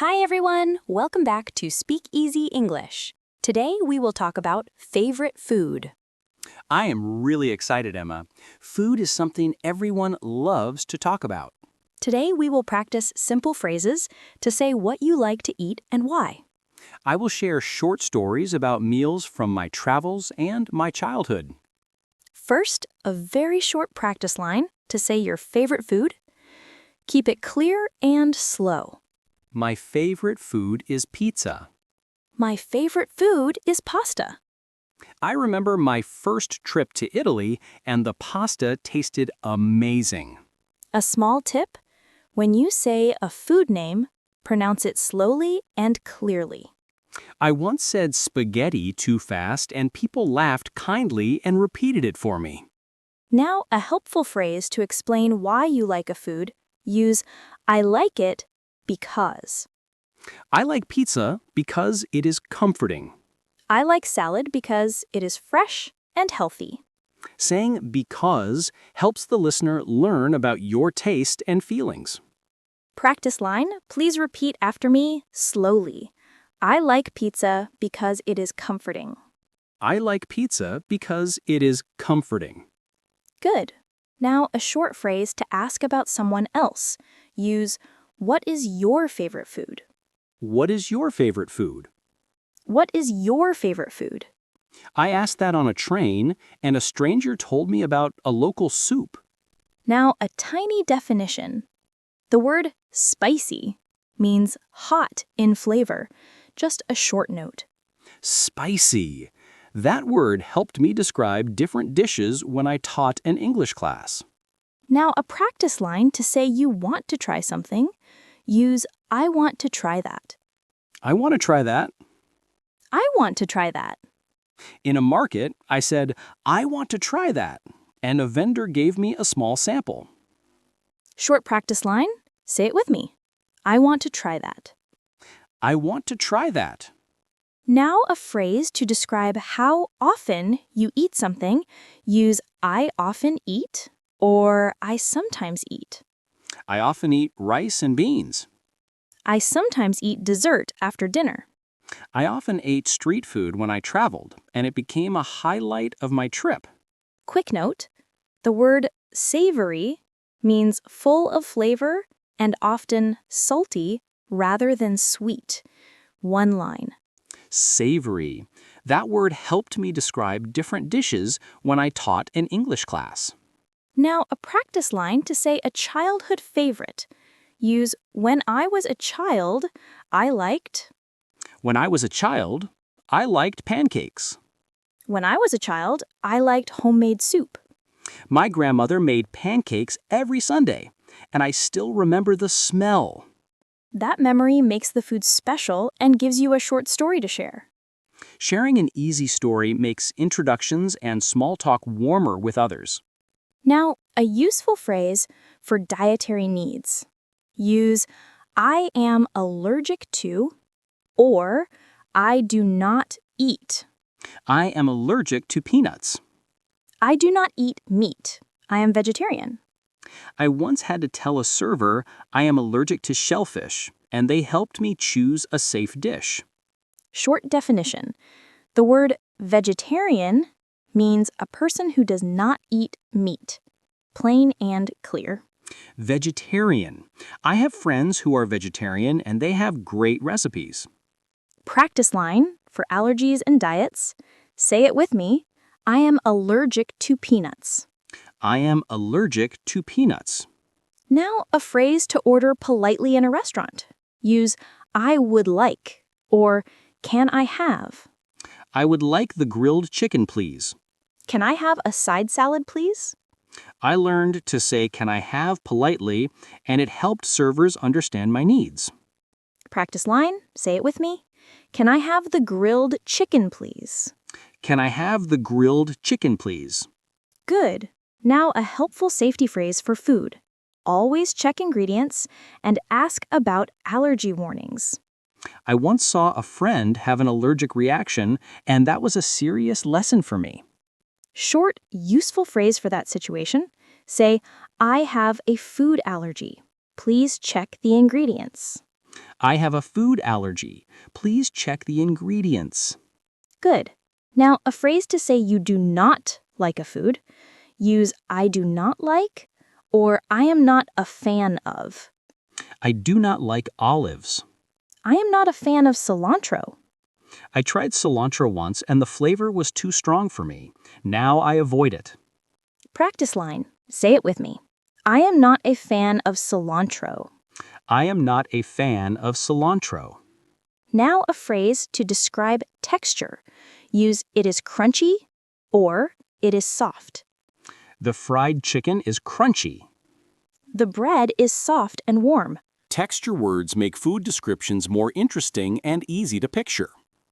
Hi everyone! Welcome back to Speak Easy English. Today we will talk about favorite food. I am really excited, Emma. Food is something everyone loves to talk about. Today we will practice simple phrases to say what you like to eat and why. I will share short stories about meals from my travels and my childhood. First, a very short practice line to say your favorite food. Keep it clear and slow. My favorite food is pizza. My favorite food is pasta. I remember my first trip to Italy, and the pasta tasted amazing. A small tip: when you say a food name, pronounce it slowly and clearly. I once said spaghetti too fast, and people laughed kindly and repeated it for me. Now, a helpful phrase to explain why you like a food, use I like it because. I like pizza because it is comforting. I like salad because it is fresh and healthy. Saying because helps the listener learn about your taste and feelings. Practice line, please repeat after me slowly. I like pizza because it is comforting. I like pizza because it is comforting. Good. Now, a short phrase to ask about someone else. Use, what is your favorite food? What is your favorite food? What is your favorite food? I asked that on a train, and a stranger told me about a local soup. Now, a tiny definition. The word spicy means hot in flavor. Just a short note. Spicy. That word helped me describe different dishes when I taught an English class. Now, a practice line to say you want to try something. Use, I want to try that. I want to try that. I want to try that. In a market, I said, I want to try that, and a vendor gave me a small sample. Short practice line, say it with me. I want to try that. I want to try that. Now a phrase to describe how often you eat something. Use I often eat or I sometimes eat. I often eat rice and beans. I sometimes eat dessert after dinner. I often ate street food when I traveled, and it became a highlight of my trip. Quick note, the word savory means full of flavor and often salty rather than sweet. One line. Savory. That word helped me describe different dishes when I taught an English class. Now, a practice line to say a childhood favorite. Use, when I was a child, I liked. When I was a child, I liked pancakes. When I was a child, I liked homemade soup. My grandmother made pancakes every Sunday, and I still remember the smell. That memory makes the food special and gives you a short story to share. Sharing an easy story makes introductions and small talk warmer with others. Now, a useful phrase for dietary needs. Use, I am allergic to, or I do not eat. I am allergic to peanuts. I do not eat meat. I am vegetarian. I once had to tell a server I am allergic to shellfish, and they helped me choose a safe dish. Short definition. The word vegetarian means a person who does not eat meat. Plain and clear. Vegetarian. I have friends who are vegetarian, and they have great recipes. Practice line for allergies and diets. Say it with me. I am allergic to peanuts. I am allergic to peanuts. Now, a phrase to order politely in a restaurant. Use I would like or can I have? I would like the grilled chicken, please. Can I have a side salad, please? I learned to say can I have politely, and it helped servers understand my needs. Practice line, say it with me. Can I have the grilled chicken, please? Can I have the grilled chicken, please? Good. Now a helpful safety phrase for food. Always check ingredients and ask about allergy warnings. I once saw a friend have an allergic reaction, and that was a serious lesson for me. Short, useful phrase for that situation. Say, I have a food allergy. Please check the ingredients. I have a food allergy. Please check the ingredients. Good. Now, a phrase to say you do not like a food, use I do not like or I am not a fan of. I do not like olives. I am not a fan of cilantro. I tried cilantro once and the flavor was too strong for me. Now I avoid it. Practice line. Say it with me. I am not a fan of cilantro. I am not a fan of cilantro. Now a phrase to describe texture. Use it is crunchy or it is soft. The fried chicken is crunchy. The bread is soft and warm. Texture words make food descriptions more interesting and easy to picture.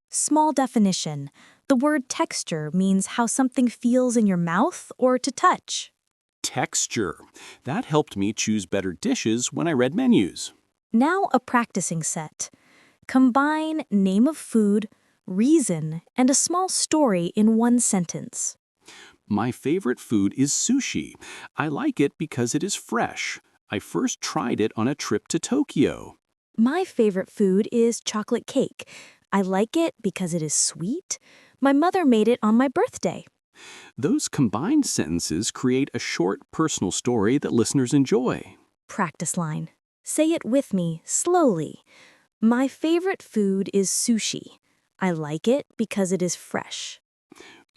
Small definition. The word texture means how something feels in your mouth or to touch. Texture. That helped me choose better dishes when I read menus. Now a practicing set. Combine name of food, reason, and a small story in one sentence. My favorite food is sushi. I like it because it is fresh. I first tried it on a trip to Tokyo. My favorite food is chocolate cake. I like it because it is sweet. My mother made it on my birthday. Those combined sentences create a short personal story that listeners enjoy. Practice line. Say it with me, slowly. My favorite food is sushi. I like it because it is fresh.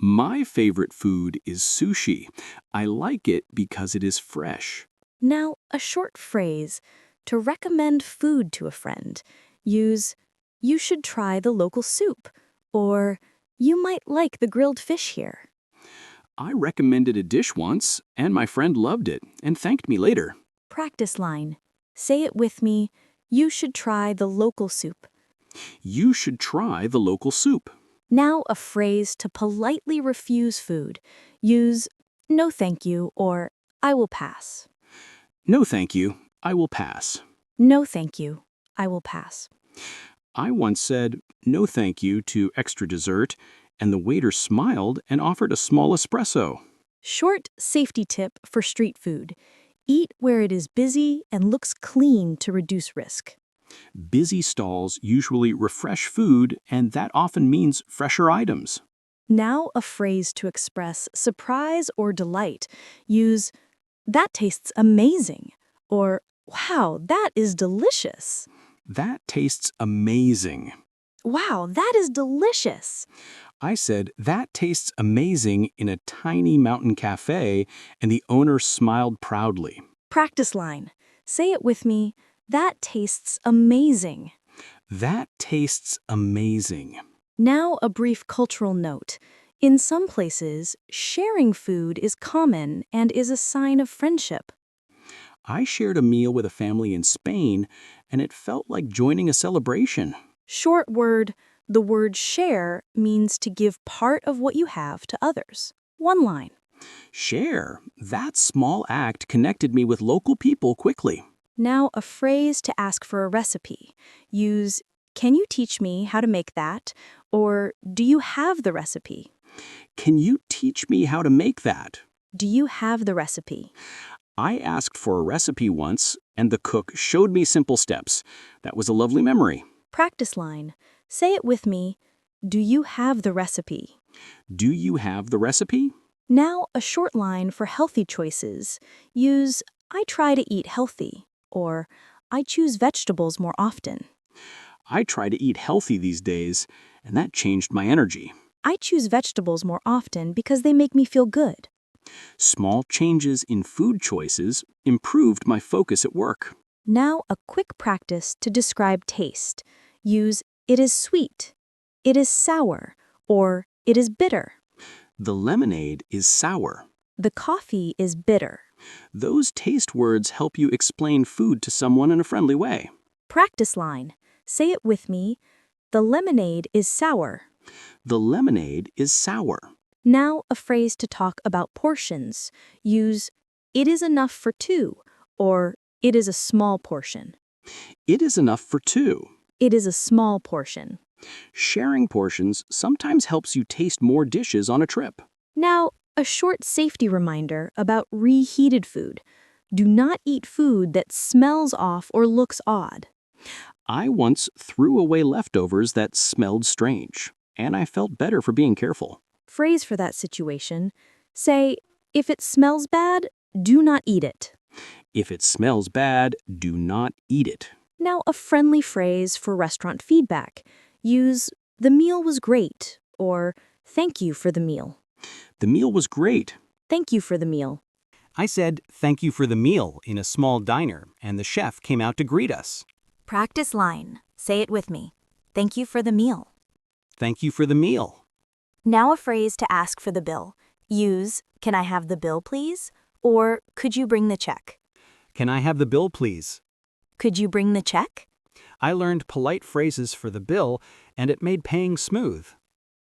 My favorite food is sushi. I like it because it is fresh. Now, a short phrase. To recommend food to a friend, use, you should try the local soup, or you might like the grilled fish here. I recommended a dish once, and my friend loved it and thanked me later. Practice line. Say it with me, you should try the local soup. You should try the local soup. Now a phrase to politely refuse food. Use, no thank you, or I will pass. No thank you, I will pass. No thank you, I will pass. I once said no thank you to extra dessert, and the waiter smiled and offered a small espresso. Short safety tip for street food. Eat where it is busy and looks clean to reduce risk. Busy stalls usually refresh food, and that often means fresher items. Now a phrase to express surprise or delight. Use, that tastes amazing, or wow, that is delicious. That tastes amazing. Wow, that is delicious. I said, that tastes amazing in a tiny mountain cafe, and the owner smiled proudly. Practice line. Say it with me. That tastes amazing. That tastes amazing. Now a brief cultural note. In some places, sharing food is common and is a sign of friendship. I shared a meal with a family in Spain, and it felt like joining a celebration. Short word. The word share means to give part of what you have to others. One line. Share. That small act connected me with local people quickly. Now a phrase to ask for a recipe. Use, can you teach me how to make that? Or do you have the recipe? Can you teach me how to make that? Do you have the recipe? I asked for a recipe once, and the cook showed me simple steps. That was a lovely memory. Practice line. Say it with me. Do you have the recipe? Do you have the recipe? Now a short line for healthy choices. Use, I try to eat healthy, or I choose vegetables more often. I try to eat healthy these days, and that changed my energy. I choose vegetables more often because they make me feel good. Small changes in food choices improved my focus at work. Now a quick practice to describe taste. Use, it is sweet, it is sour, or it is bitter. The lemonade is sour. The coffee is bitter. Those taste words help you explain food to someone in a friendly way. Practice line. Say it with me. The lemonade is sour. The lemonade is sour. Now a phrase to talk about portions. Use, it is enough for two, or it is a small portion. It is enough for two. It is a small portion. Sharing portions sometimes helps you taste more dishes on a trip. Now, a short safety reminder about reheated food. Do not eat food that smells off or looks odd. I once threw away leftovers that smelled strange, and I felt better for being careful. Phrase for that situation. Say, if it smells bad, do not eat it. If it smells bad, do not eat it. Now, a friendly phrase for restaurant feedback. Use, the meal was great, or thank you for the meal. The meal was great. Thank you for the meal. I said, "Thank you for the meal" in a small diner, and the chef came out to greet us. Practice line. Say it with me. Thank you for the meal. Thank you for the meal. Now a phrase to ask for the bill. Use, can I have the bill please? Or could you bring the check? Can I have the bill, please? Could you bring the check? I learned polite phrases for the bill, and it made paying smooth.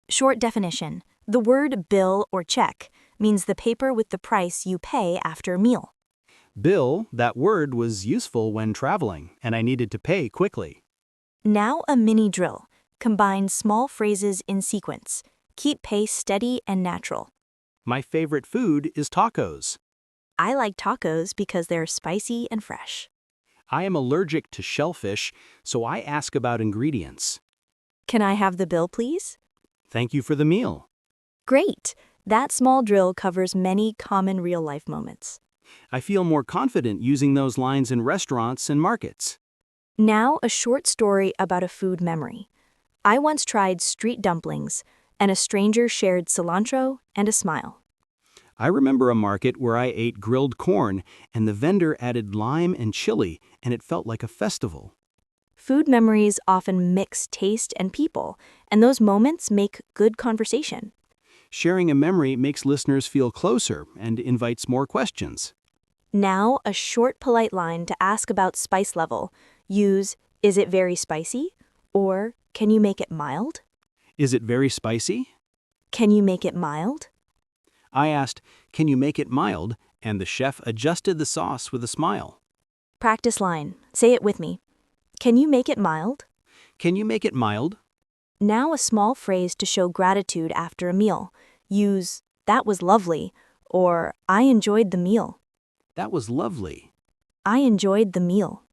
Short definition. The word bill or check means the paper with the price you pay after a meal. Bill, that word was useful when traveling, and I needed to pay quickly. Now a mini drill. Combine small phrases in sequence. Keep pace steady and natural. My favorite food is tacos. I like tacos because they're spicy and fresh. I am allergic to shellfish, so I ask about ingredients. Can I have the bill please? Thank you for the meal. Great! That small drill covers many common real-life moments. I feel more confident using those lines in restaurants and markets. Now a short story about a food memory. I once tried street dumplings, and a stranger shared cilantro and a smile. I remember a market where I ate grilled corn, and the vendor added lime and chili, and it felt like a festival. Food memories often mix taste and people, and those moments make good conversation. Sharing a memory makes listeners feel closer and invites more questions. Now a short polite line to ask about spice level. Use, is it very spicy? Or, can you make it mild? Is it very spicy? Can you make it mild? I asked, "Can you make it mild?" and the chef adjusted the sauce with a smile. Practice line. Say it with me. Can you make it mild? Can you make it mild? Now a small phrase to show gratitude after a meal. Use, that was lovely, or I enjoyed the meal. That was lovely. I enjoyed the meal.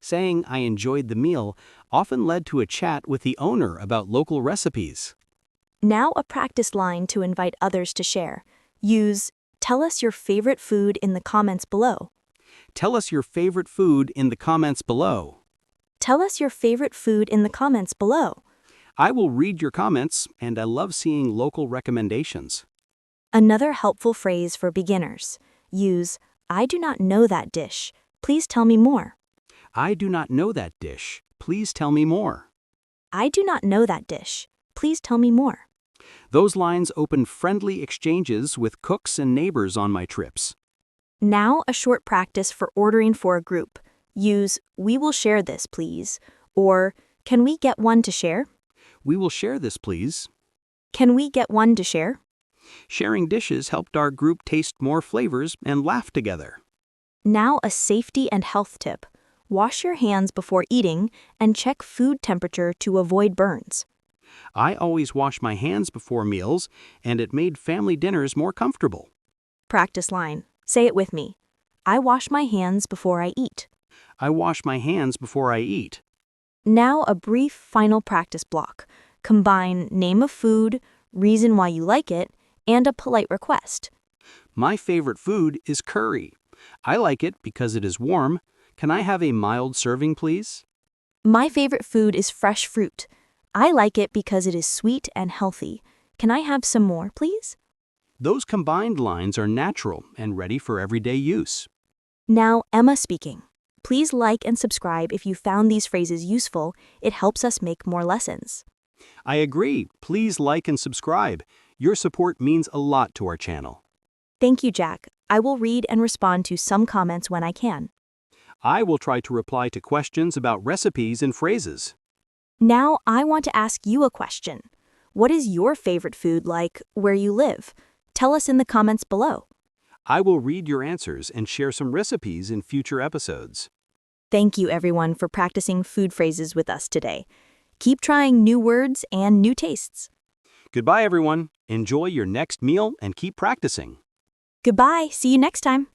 Saying I enjoyed the meal often led to a chat with the owner about local recipes. Now a practice line to invite others to share. Use, tell us your favorite food in the comments below. Tell us your favorite food in the comments below. Tell us your favorite food in the comments below. I will read your comments, and I love seeing local recommendations. Another helpful phrase for beginners. Use, I do not know that dish. Please tell me more. I do not know that dish. Please tell me more. I do not know that dish. Please tell me more. Those lines open friendly exchanges with cooks and neighbors on my trips. Now a short practice for ordering for a group. Use, we will share this, please. Or, can we get one to share? We will share this, please. Can we get one to share? Sharing dishes helped our group taste more flavors and laugh together. Now a safety and health tip. Wash your hands before eating and check food temperature to avoid burns. I always wash my hands before meals, and it made family dinners more comfortable. Practice line. Say it with me. I wash my hands before I eat. I wash my hands before I eat. Now a brief final practice block. Combine name of food, reason why you like it, and a polite request. My favorite food is curry. I like it because it is warm. Can I have a mild serving, please? My favorite food is fresh fruit. I like it because it is sweet and healthy. Can I have some more, please? Those combined lines are natural and ready for everyday use. Now, Emma speaking. Please like and subscribe if you found these phrases useful. It helps us make more lessons. I agree. Please like and subscribe. Your support means a lot to our channel. Thank you, Jack. I will read and respond to some comments when I can. I will try to reply to questions about recipes and phrases. Now, I want to ask you a question. What is your favorite food like where you live? Tell us in the comments below. I will read your answers and share some recipes in future episodes. Thank you, everyone, for practicing food phrases with us today. Keep trying new words and new tastes. Goodbye, everyone. Enjoy your next meal and keep practicing. Goodbye. See you next time.